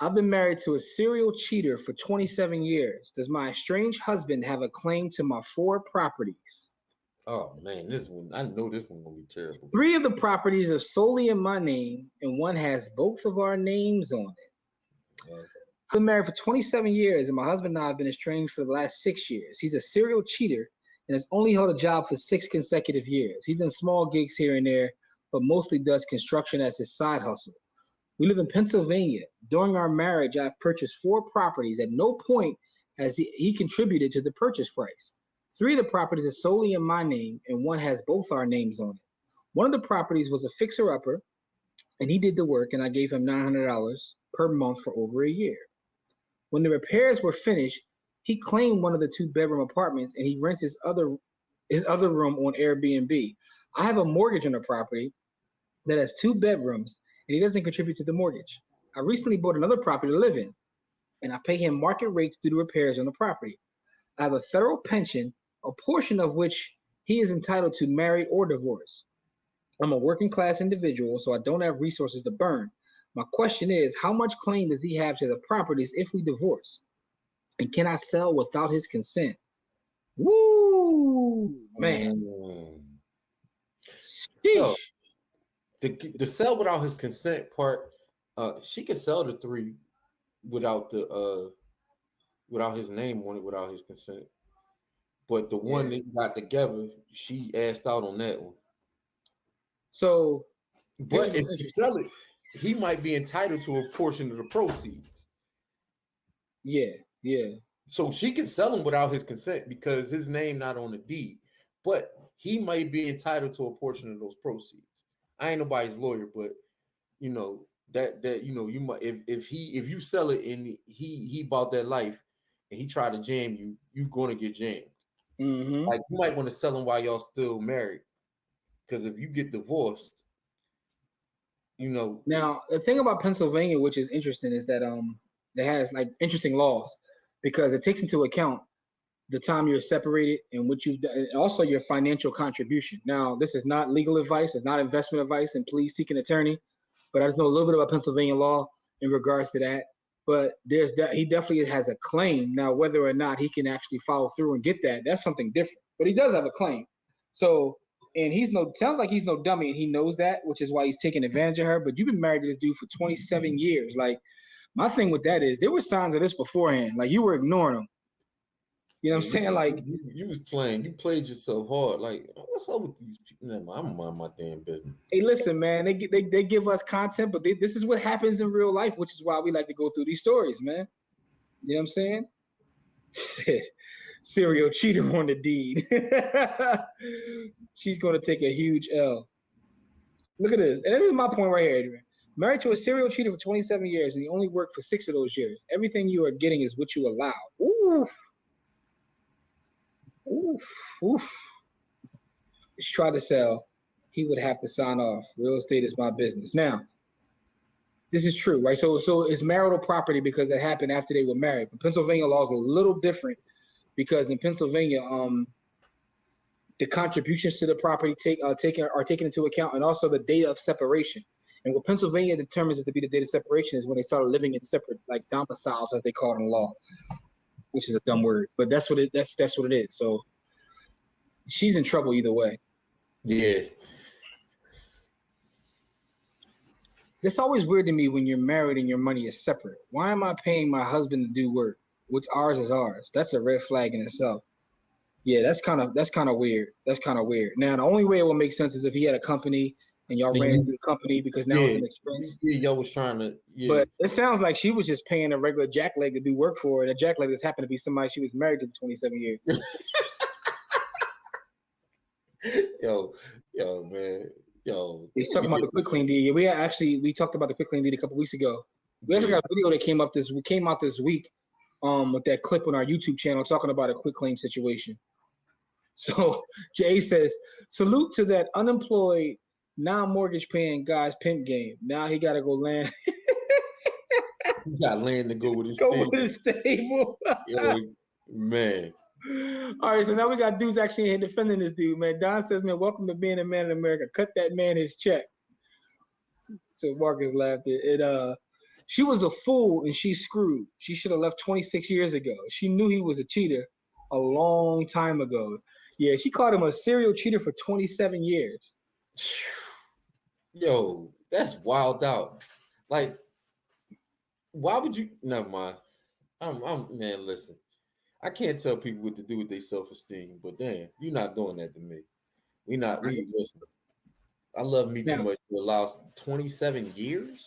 I've been married to a serial cheater for 27 years. Does my estranged husband have a claim to my 4 properties? Oh man, this one I know this one gonna be terrible. 3 of the properties are solely in my name, and 1 has both of our names on it. I've been married for 27 years, and my husband and I have been estranged for the last 6 years. He's a serial cheater and has only held a job for 6 consecutive years. He's done small gigs here and there, but mostly does construction as his side hustle. We live in Pennsylvania. During our marriage, I've purchased 4 properties. At no point has he contributed to the purchase price. 3 of the properties are solely in my name, and 1 has both our names on it. One of the properties was a fixer-upper, and he did the work, and I gave him $900 per month for over a year. When the repairs were finished, he claimed one of the 2-bedroom apartments, and he rents his other room on Airbnb. I have a mortgage on the property that has 2 bedrooms, and he doesn't contribute to the mortgage. I recently bought another property to live in, and I pay him market rate to do the repairs on the property. I have a federal pension, a portion of which he is entitled to married or divorce. I'm a working class individual, so I don't have resources to burn. My question is, how much claim does he have to the properties if we divorce? And can I sell without his consent? Woo, man. Yo, the sell without his consent part, she can sell the 3 without without his name on it, without his consent. But the one that got together, she asked out on that one. So, but if she sell it, he might be entitled to a portion of the proceeds. Yeah. So she can sell him without his consent because his name not on the deed. But he might be entitled to a portion of those proceeds. I ain't nobody's lawyer, but you know that you might if you sell it and he bought that life and he tried to jam you, you're gonna get jammed. Mm-hmm. Like you might want to sell him while y'all still married, because if you get divorced, Now the thing about Pennsylvania, which is interesting, is that it has like interesting laws because it takes into account the time you're separated and what you've done, and also your financial contribution. Now, this is not legal advice, it's not investment advice, and please seek an attorney. But I just know a little bit about Pennsylvania law in regards to that. But he definitely has a claim. Now, whether or not he can actually follow through and get that, that's something different. But he does have a claim. So, and sounds like he's no dummy, and he knows that, which is why he's taking advantage of her. But you've been married to this dude for 27 years. Like, my thing with that is there were signs of this beforehand. Like, you were ignoring him. You know what I'm saying? Like you was playing, you played yourself hard. Like, what's up with these people? I'm mind my damn business. Hey, listen, man, they give us content, but this is what happens in real life, which is why we like to go through these stories, man. You know what I'm saying? Serial cheater on the deed. She's gonna take a huge L. Look at this, and this is my point right here, Adrian. Married to a serial cheater for 27 years, and he only worked for 6 of those years. Everything you are getting is what you allow. Oof. If she tried to sell, he would have to sign off. Real estate is my business. Now, this is true, right? So it's marital property because it happened after they were married. But Pennsylvania law is a little different because in Pennsylvania, the contributions to the property are taken into account, and also the date of separation. And what Pennsylvania determines it to be the date of separation is when they started living in separate, like domiciles, as they call it in law, which is a dumb word, but that's what it is. So she's in trouble either way. Yeah. It's always weird to me when you're married and your money is separate. Why am I paying my husband to do work? What's ours is ours. That's a red flag in itself. Yeah, that's kind of weird. That's kind of weird. Now, the only way it will make sense is if he had a company and y'all ran into the company because now it's an expense. Yeah, y'all was trying to. Yeah. But it sounds like she was just paying a regular jackleg to do work for her. And a jackleg just happened to be somebody she was married to for 27 years. Yo, man. Yo. He's talking about the quick clean deed. We talked about the quick clean deed a couple weeks ago. We actually got a video that came out this week with that clip on our YouTube channel talking about a quick claim situation. So Jay says, salute to that unemployed, non-mortgage paying guy's pimp game. Now he got to go land. He got land to go with his stable. Yo, man. All right, so now we got dudes actually here defending this dude, man. Don says, man, welcome to being a man in America. Cut that man his check. So Marcus laughed at it. She was a fool and she's screwed. She should have left 26 years ago. She knew he was a cheater a long time ago. Yeah, she called him a serial cheater for 27 years. Yo, that's wild out. Like, why would you? Never mind. Man. Listen, I can't tell people what to do with their self-esteem, but damn, you're not doing that to me. We listen. I love me too Now, much to allow 27 years.